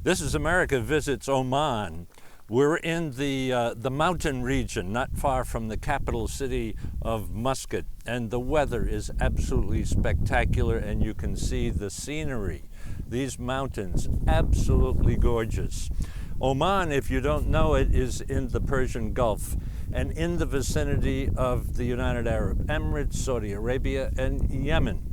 This is America visits Oman. We're in the mountain region, not far from the capital city of Muscat, and the weather is absolutely spectacular, and you can see the scenery. These mountains, absolutely gorgeous. Oman, if you don't know it, is in the Persian Gulf and in the vicinity of the United Arab Emirates, Saudi Arabia, and Yemen.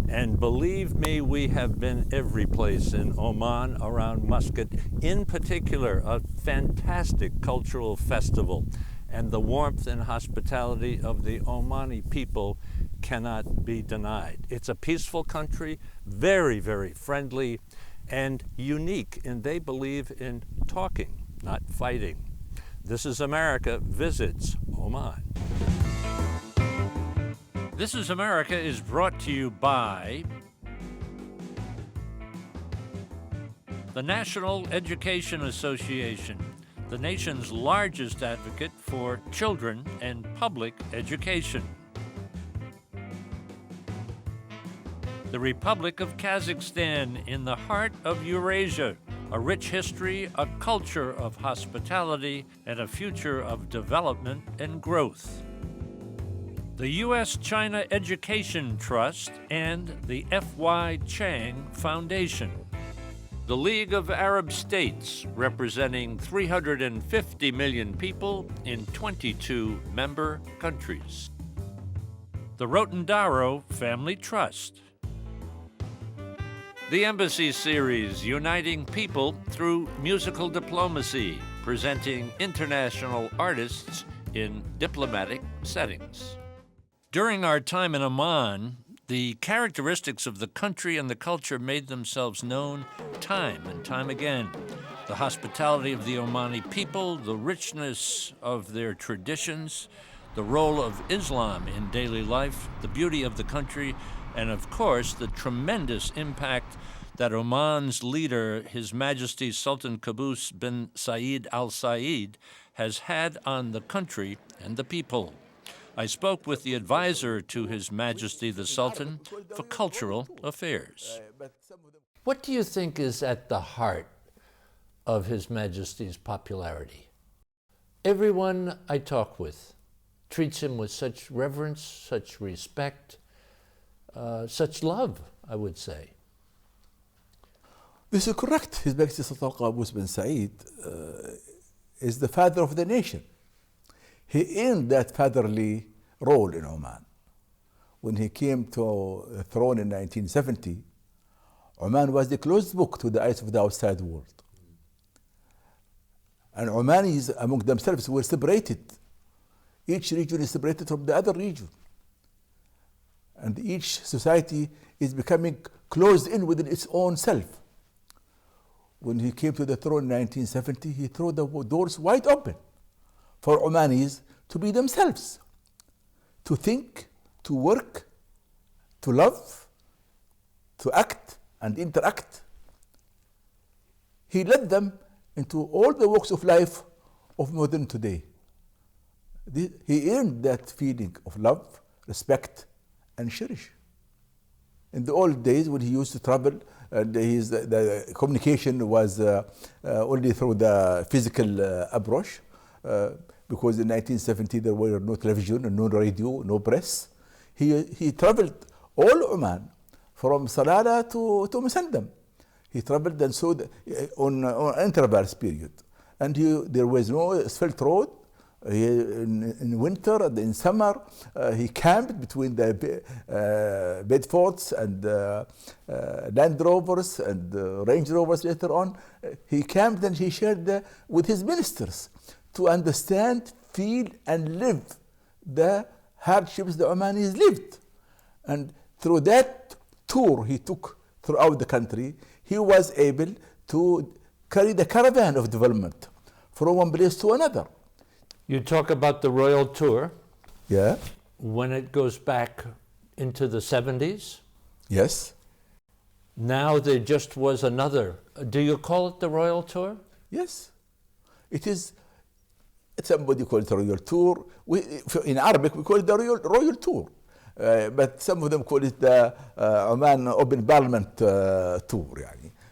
And believe me, we have been every place in Oman around Muscat, in particular a fantastic cultural festival. And the warmth and hospitality of the Omani people cannot be denied. It's a peaceful country, very, very friendly, and unique, and they believe in talking, not fighting. This is America visits Oman. This is America is brought to you by the National Education Association, the nation's largest advocate for children and public education. The Republic of Kazakhstan in the heart of Eurasia, a rich history, a culture of hospitality, and a future of development and growth. The U.S.-China Education Trust and the F.Y. Chang Foundation. The League of Arab States, representing 350 million people in 22 member countries. The Rotendaro Family Trust. The Embassy Series, uniting people through musical diplomacy, presenting international artists in diplomatic settings. During our time in Oman, the characteristics of the country and the culture made themselves known time and time again. The hospitality of the Omani people, the richness of their traditions, the role of Islam in daily life, the beauty of the country, and of course, the tremendous impact that Oman's leader, His Majesty Sultan Qaboos bin Saeed Al Saeed, has had on the country and the people. I spoke with the advisor to His Majesty the Sultan for Cultural Affairs. What do you think is at the heart of His Majesty's popularity? Everyone I talk with treats him with such reverence, such respect, such love, I would say. This is correct. His Majesty Sultan Qaboos bin Saeed is the father of the nation. He earned that fatherly role in Oman. When he came to the throne in 1970, Oman was the closed book to the eyes of the outside world. And Omanis among themselves were separated. Each region is separated from the other region. And each society is becoming closed in within its own self. When he came to the throne in 1970, he threw the doors wide open for Omanis to be themselves, to think, to work, to love, to act and interact. He led them into all the walks of life of modern today. He earned that feeling of love, respect, and cherish. In the old days when he used to travel, the communication was only through the physical approach, because in 1970 there were no television, no radio, no press. He traveled all Oman, from Salalah to Musandam. He traveled and saw on intervals period. And there was no asphalt road. In winter and in summer, he camped between the Bedfords and Land Rovers and Range Rovers later on. He camped and he shared with his ministers to understand, feel, and live the hardships the Omanis lived. And through that tour he took throughout the country, he was able to carry the caravan of development from one place to another. You talk about the royal tour. Yeah. When it goes back into the 70s. Yes. Now there just was another. Do you call it the royal tour? Yes. It is. Somebody call it the royal tour. In Arabic, we call it the royal tour. But some of them call it the Oman Open Parliament tour.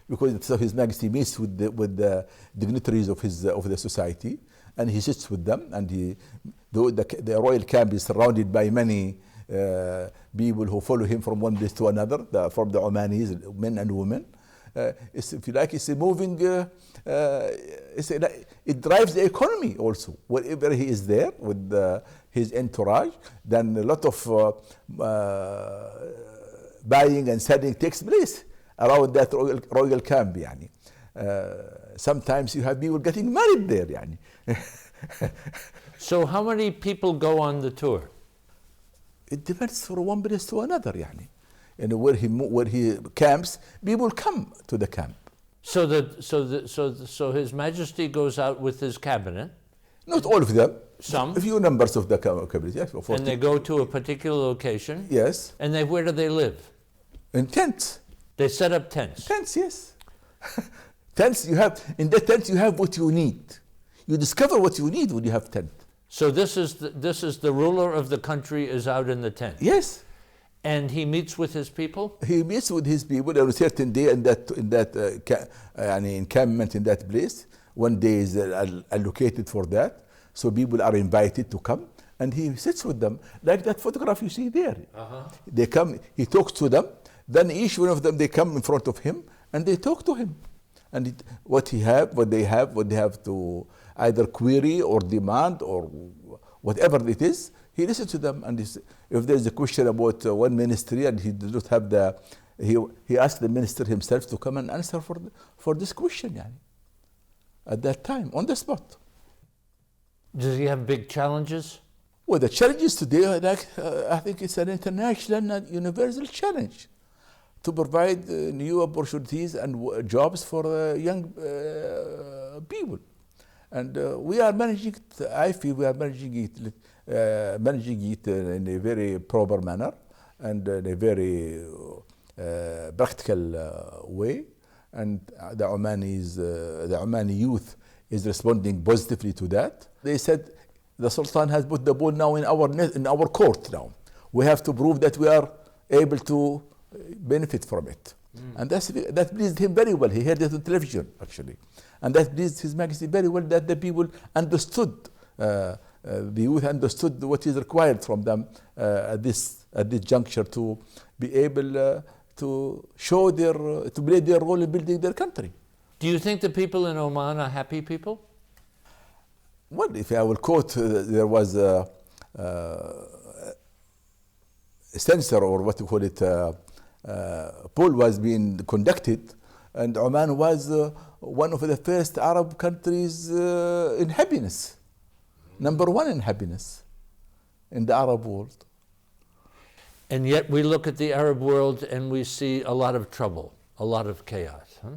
because so His Majesty meets with the dignitaries of the society, and he sits with them, and the royal camp is surrounded by many people who follow him from one place to another, from the Omanis, men and women. If you like, it's a moving. It drives the economy also. Wherever he is there with his entourage, then a lot of buying and selling takes place around that royal camp. Yani. Sometimes you have people getting married there. Yani. So how many people go on the tour? It depends from one place to another. Yani. And where he camps, people come to the camp. So His Majesty goes out with his cabinet. Not all of them. Some. A few members of the cabinet. Yes. 40. And they go to a particular location. Yes. And where do they live? In tents. They set up tents. Tents, yes. Tents. In the tents you have what you need. You discover what you need when you have tent. So this is the ruler of the country is out in the tent. Yes. And he meets with his people? He meets with his people on a certain day in that encampment in that place. One day is allocated for that. So people are invited to come, and he sits with them. Like that photograph you see there. They come, he talks to them, then each one of them, they come in front of him, and they talk to him. And what they have to either query or demand or whatever it is, he listens to them, and if there's a question about one ministry and he does not have he asks the minister himself to come and answer for this question, yani, at that time, on the spot. Does he have big challenges? Well, the challenges today, I think it's an international and universal challenge to provide new opportunities and jobs for young people. And we are managing it, I feel we are managing it in a very proper manner and in a very practical way. And the Omani youth is responding positively to that. They said the Sultan has put the ball now in our court now. We have to prove that we are able to benefit from it. And that pleased him very well. He heard it on television, actually. And that pleased His Majesty very well, that the people understood, the youth understood what is required from them at this juncture to be able to play their role in building their country. Do you think the people in Oman are happy people? Well, if I will quote, there was a censor, or what you call it, poll was being conducted, and Oman was one of the first Arab countries in happiness, number one in happiness in the Arab world. And yet we look at the Arab world and we see a lot of trouble, a lot of chaos. Huh?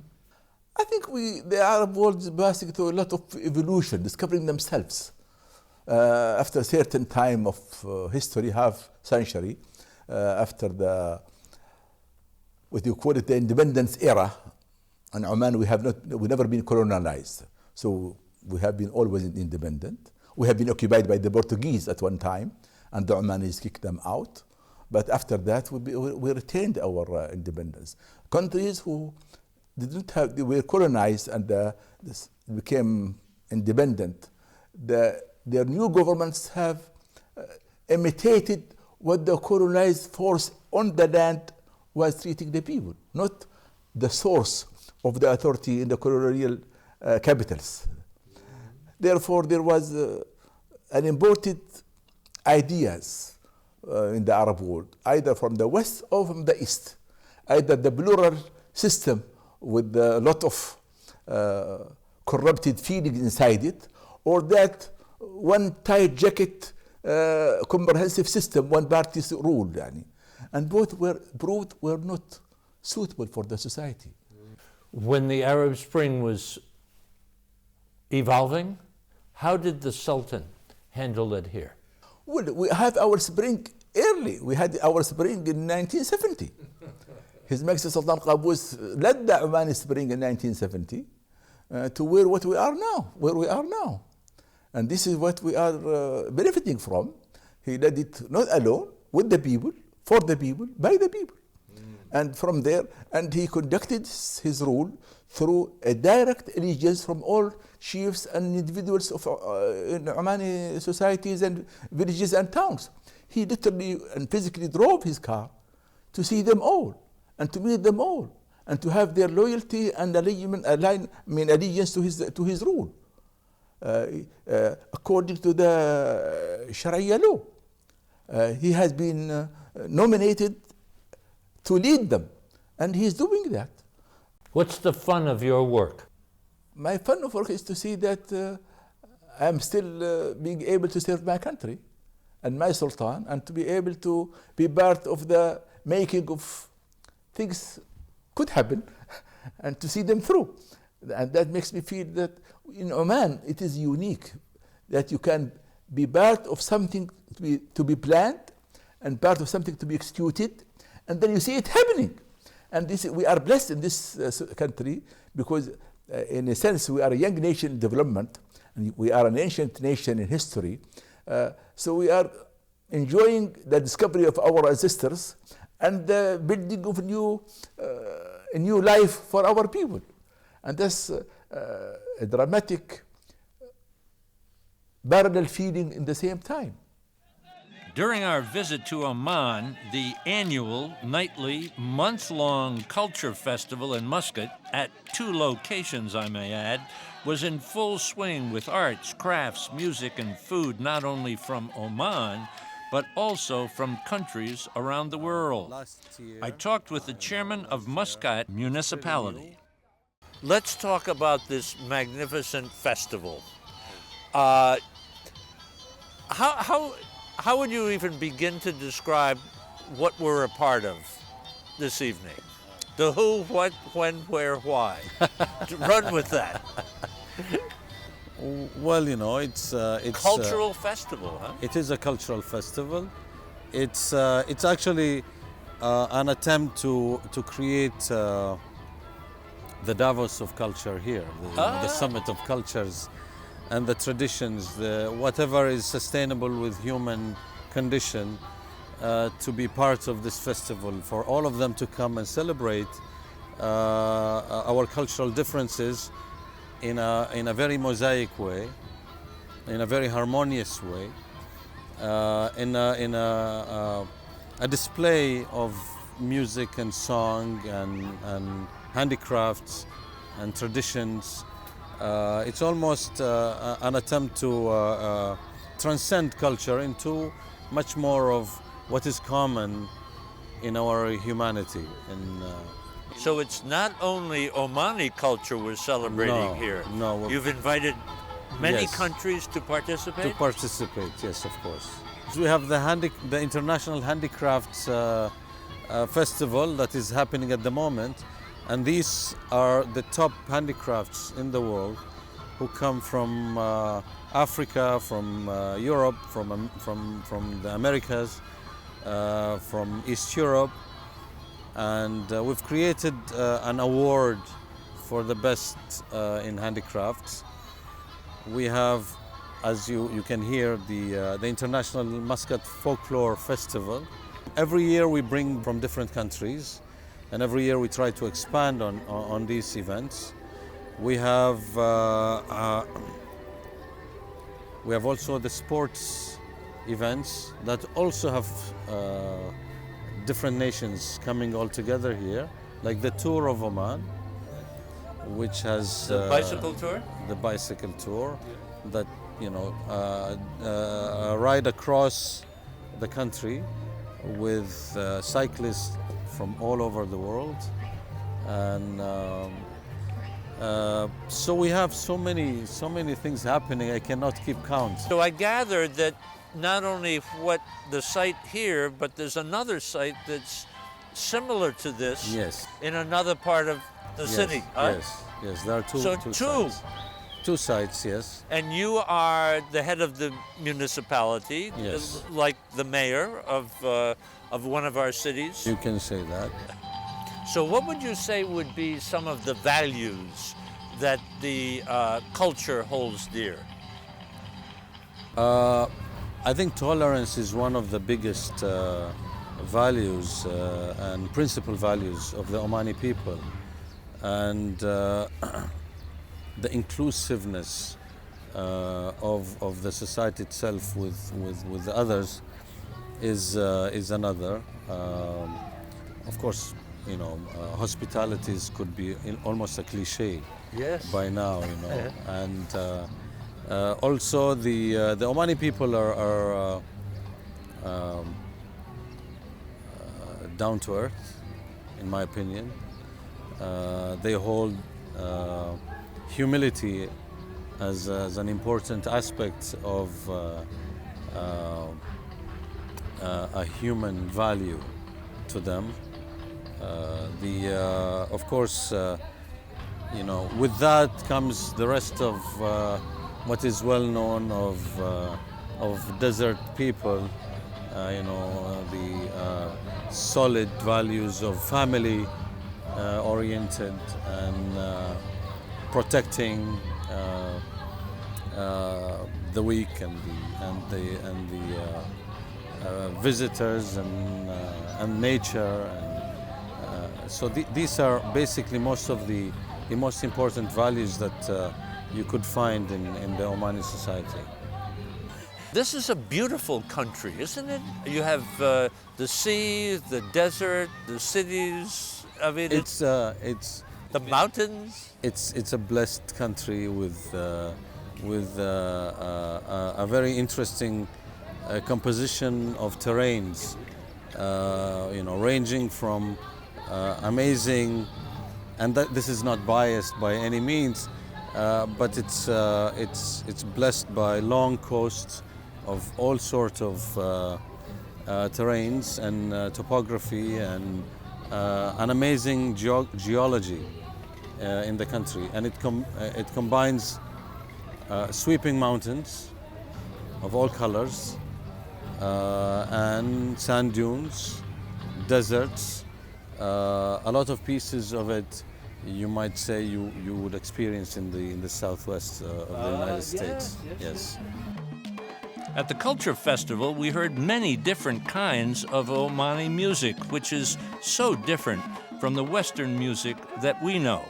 I think the Arab world is passing through a lot of evolution, discovering themselves. After a certain time of history, half century, after what you call it, the independence era, in Oman we never been colonized. So we have been always independent. We have been occupied by the Portuguese at one time, and the Omanis kicked them out. But after that, we retained our independence. Countries who they were colonized and became independent, their new governments have imitated what the colonized force on the land was treating the people, not the source of the authority in the colonial capitals. Therefore, there was an imported ideas in the Arab world, either from the west or from the east, either the plural system with a lot of corrupted feelings inside it, or that one tight jacket comprehensive system, one party's rule, and both were not suitable for the society. When the Arab Spring was evolving, how did the Sultan handle it here? Well, we had our spring early. We had our spring in 1970. His Majesty Sultan Qaboos led the Omani Spring in 1970 to what we are now. And this is what we are benefiting from. He led it not alone, with the people, for the people, by the people. And from there, and he conducted his rule through a direct allegiance from all chiefs and individuals of in Omani societies and villages and towns. He literally and physically drove his car to see them all and to meet them all and to have their loyalty and allegiance to his rule according to the Sharia law. He has been nominated to lead them, and he's doing that. What's the fun of your work? My fun of work is to see that I'm still being able to serve my country and my Sultan, and to be able to be part of the making of things could happen and to see them through. And that makes me feel that in Oman it is unique that you can be part of something to be planned and part of something to be executed, and then you see it happening. And we are blessed in this country because in a sense we are a young nation in development, and we are an ancient nation in history. So we are enjoying the discovery of our ancestors and the building of a new life for our people. And that's a dramatic parallel feeling in the same time. During our visit to Oman, the annual, nightly, month-long culture festival in Muscat, at 2 locations I may add, was in full swing with arts, crafts, music, and food not only from Oman, but also from countries around the world. I talked with the Chairman of Muscat Municipality. Let's talk about this magnificent festival. How would you even begin to describe what we're a part of this evening? The who, what, when, where, why. Run with that. Well, you know, it's cultural festival, huh? It is a cultural festival. It's actually an attempt to create the Davos of culture here, the summit of cultures and the traditions, whatever is sustainable with human condition, to be part of this festival, for all of them to come and celebrate our cultural differences in a very mosaic way, in a very harmonious way, in a display of music and song and handicrafts and traditions. It's almost an attempt to transcend culture into much more of what is common in our humanity. So it's not only Omani culture we're celebrating here. No. You've invited many Yes. countries to participate? To participate, yes, of course. So we have the International Handicrafts Festival that is happening at the moment. And these are the top handicrafts in the world who come from Africa, from Europe, from the Americas, from East Europe. And we've created an award for the best in handicrafts. We have, as you can hear, the International Muscat Folklore Festival. Every year we bring from different countries, and every year we try to expand on these events. We have also the sports events that also have different nations coming all together here, like the Tour of Oman, which has the bicycle tour? The bicycle tour, that ride across the country with cyclists from all over the world, and so we have so many things happening. I cannot keep count. So I gathered that not only what the site here, but there's another site that's similar to this. Yes. In another part of the city. Huh? Yes. There are two sites. Two sites, yes. And you are the head of the municipality, Yes. like the mayor of one of our cities. You can say that. So what would you say would be some of the values that the culture holds dear? I think tolerance is one of the biggest values and principal values of the Omani people, and the inclusiveness of the society itself with the others is another. Of course, you know, hospitalities could be almost a cliche by now, you know, and also the Omani people are down to earth, in my opinion. They hold humility as an important aspect of a human value to them. Of course, you know, with that comes the rest of what is well known of desert people. You know, the solid values of family oriented and protecting the weak and the visitors and nature, and so these are basically most of the most important values that you could find in the Omani society. This is a beautiful country, isn't it? You have the sea, the desert, the cities. I mean, it's the mountains. It's a blessed country with a very interesting composition of terrains. You know, ranging from amazing, and this is not biased by any means, but it's blessed by long coasts of all sorts of terrains and topography and an amazing geology in the country, and it combines sweeping mountains of all colors and sand dunes, deserts. A lot of pieces of it, you might say, you would experience in the southwest of the United States. Yes. At the Culture Festival, we heard many different kinds of Omani music, which is so different from the Western music that we know.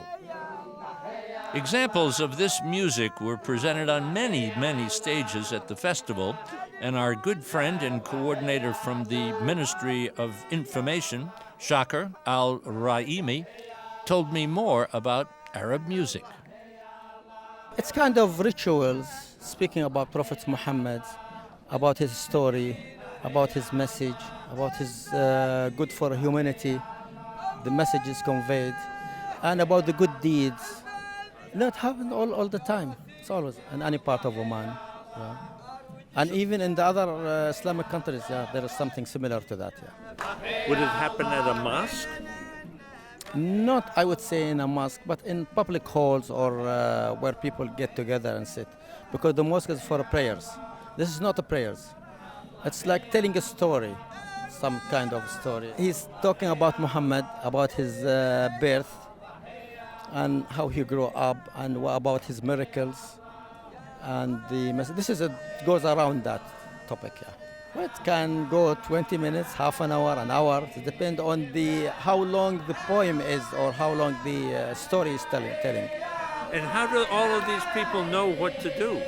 Examples of this music were presented on many, many stages at the festival, and our good friend and coordinator from the Ministry of Information, Shakir Al-Raimi, told me more about Arab music. It's kind of rituals speaking about Prophet Mohammed, about his story, about his message, about his good for humanity, the message is conveyed, and about the good deeds. It happens all the time. It's always in any part of Oman. Yeah. And even in the other Islamic countries, there is something similar to that. Yeah. Would it happen at a mosque? Not, I would say, in a mosque, but in public halls or where people get together and sit. Because the mosque is for prayers. This is not a prayers. It's like telling a story, some kind of story. He's talking about Muhammad, about his birth, and how he grew up, and about his miracles, and the message. Goes around that topic. Yeah. It can go 20 minutes, half an hour. It depends on how long the poem is or how long the story is telling. And how do all of these people know what to do?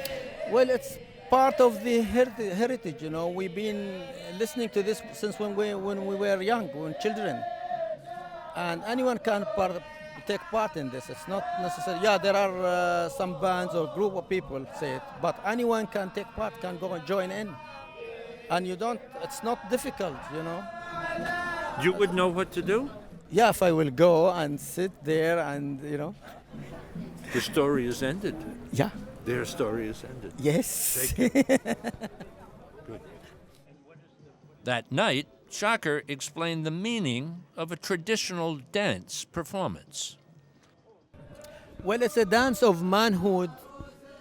Well, it's part of the heritage. You know, we've been listening to this since when we were young, when children, and anyone can take part in this. It's not necessary. Yeah, there are some bands or group of people say it, but anyone can take part, can go and join in. And it's not difficult, you know. You would know what to do? Yeah, if I will go and sit there and, you know. The story is ended. Yeah. Their story is ended. Yes. Good. That night, Shakir explained the meaning of a traditional dance performance. Well, it's a dance of manhood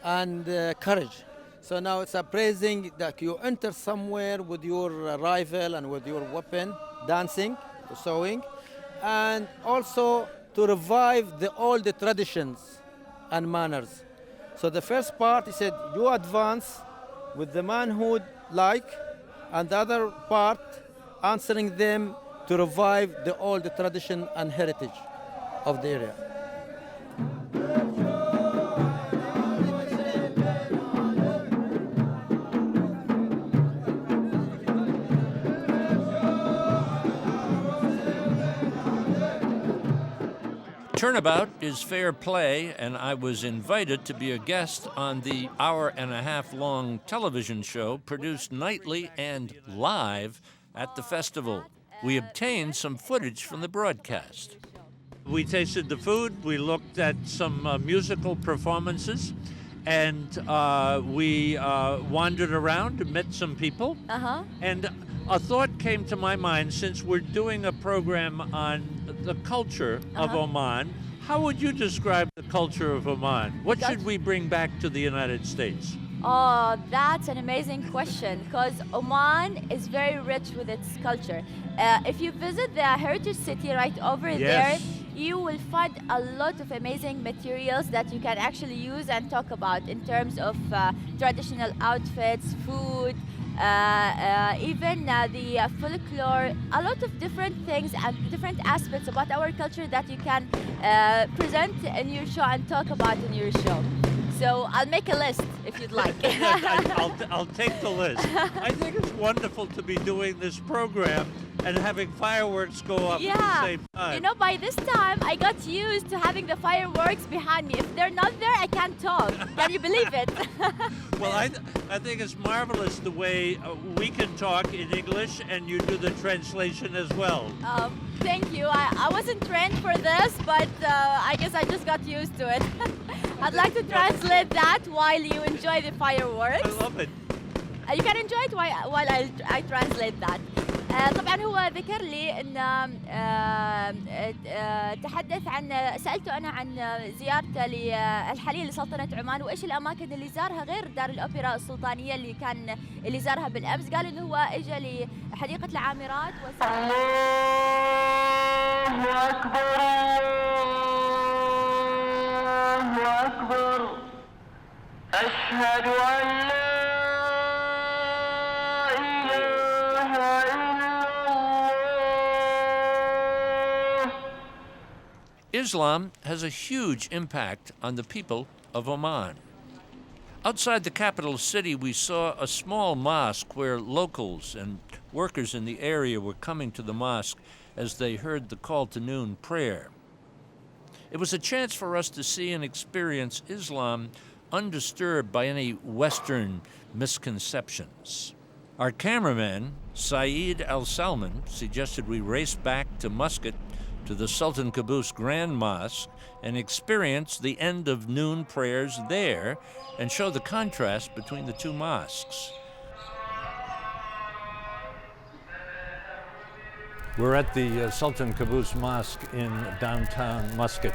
and courage. So now it's appraising that you enter somewhere with your rifle and with your weapon, dancing, sewing, and also to revive all the traditions and manners. So the first part, he said, you advance with the manhood and the other part answering them to revive the old tradition and heritage of the area. Turnabout is fair play, and I was invited to be a guest on the hour-and-a-half-long television show produced nightly and live at the festival. We obtained some footage from the broadcast. We tasted the food, we looked at some musical performances, and we wandered around and met some people. And a thought came to my mind, since we're doing a program on the culture of Oman. How would you describe the culture of Oman? What should we bring back to the United States? Oh, that's an amazing question, because Oman is very rich with its culture. If you visit the heritage city right over there, you will find a lot of amazing materials that you can actually use and talk about in terms of traditional outfits, food, even the folklore, a lot of different things and different aspects about our culture that you can present in your show and talk about in your show. So I'll make a list if you'd like. I'll take the list. I think it's wonderful to be doing this program and having fireworks go up at the same time. You know, by this time, I got used to having the fireworks behind me. If they're not there, I can't talk. Can you believe it? Well, I think it's marvelous the way we can talk in English and you do the translation as well. Thank you. I wasn't trained for this, but I guess I just got used to it. I'd like to translate that while you enjoy the fireworks. I love it. You can enjoy it while I translate that. طبعا هو ذكر لي ان تحدث عن سألته انا عن زيارته الحاليه لسلطنة عمان وايش الاماكن اللي زارها غير دار الاوبرا السلطانيه اللي زارها بالامس. قال انه هو اجى لحديقة العامرات الله اكبر الله اكبر اشهد ان لا Islam has a huge impact on the people of Oman. Outside the capital city, we saw a small mosque where locals and workers in the area were coming to the mosque as they heard the call to noon prayer. It was a chance for us to see and experience Islam undisturbed by any Western misconceptions. Our cameraman, Saeed Al-Salman, suggested we race back to Muscat to the Sultan Qaboos Grand Mosque and experience the end of noon prayers there and show the contrast between the two mosques. We're at the Sultan Qaboos Mosque in downtown Muscat.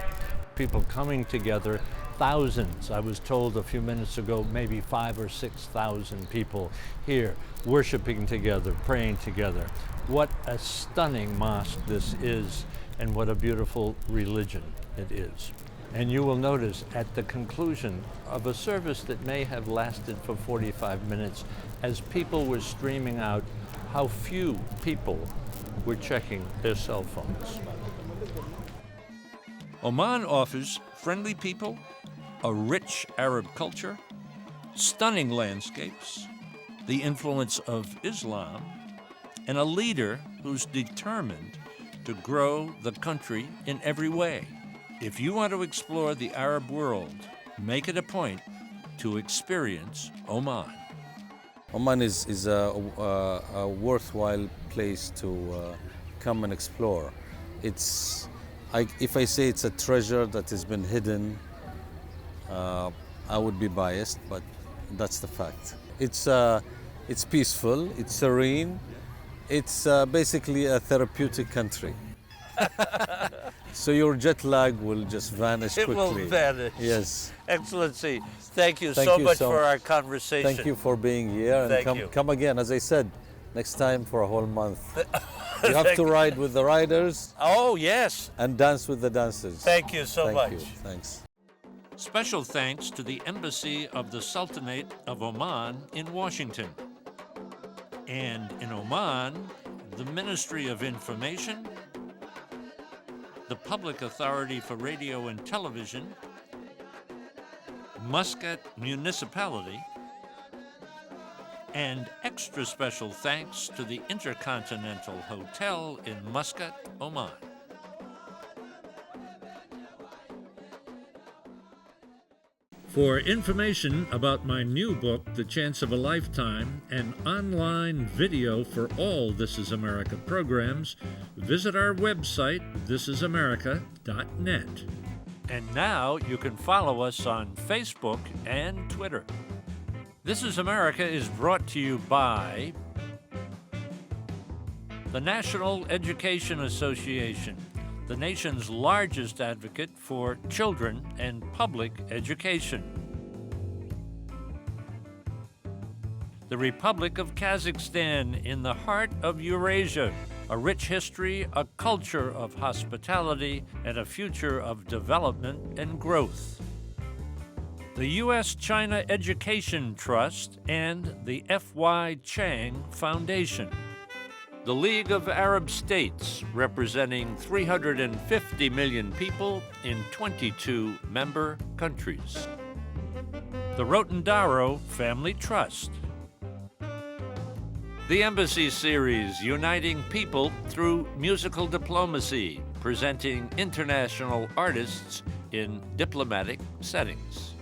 People coming together, thousands. I was told a few minutes ago, maybe 5,000 or 6,000 people here worshiping together, praying together. What a stunning mosque this is, and what a beautiful religion it is. And you will notice at the conclusion of a service that may have lasted for 45 minutes, as people were streaming out, how few people were checking their cell phones. Oman offers friendly people, a rich Arab culture, stunning landscapes, the influence of Islam, and a leader who's determined to grow the country in every way. If you want to explore the Arab world, make it a point to experience Oman. Oman is a worthwhile place to come and explore. If I say it's a treasure that has been hidden, I would be biased, but that's the fact. It's peaceful, it's serene, it's basically a therapeutic country. So your jet lag will just vanish quickly. It will vanish. Yes. Excellency, thank you so much for our conversation. Thank you for being here, and come again. As I said, next time for a whole month. You have to ride with the riders. Oh, yes. And dance with the dancers. Thank you so much. Thank you. Thanks. Special thanks to the Embassy of the Sultanate of Oman in Washington. And in Oman, the Ministry of Information, the Public Authority for Radio and Television, Muscat Municipality, and extra special thanks to the Intercontinental Hotel in Muscat, Oman. For information about my new book, The Chance of a Lifetime, and online video for all This Is America programs, visit our website, thisisamerica.net. And now you can follow us on Facebook and Twitter. This is America is brought to you by the National Education Association, the nation's largest advocate for children and public education. The Republic of Kazakhstan in the heart of Eurasia, a rich history, a culture of hospitality, and a future of development and growth. The U.S.-China Education Trust and the F.Y. Chang Foundation. The League of Arab States, representing 350 million people in 22 member countries. The Rotendaro Family Trust. The Embassy Series, uniting people through musical diplomacy, presenting international artists in diplomatic settings.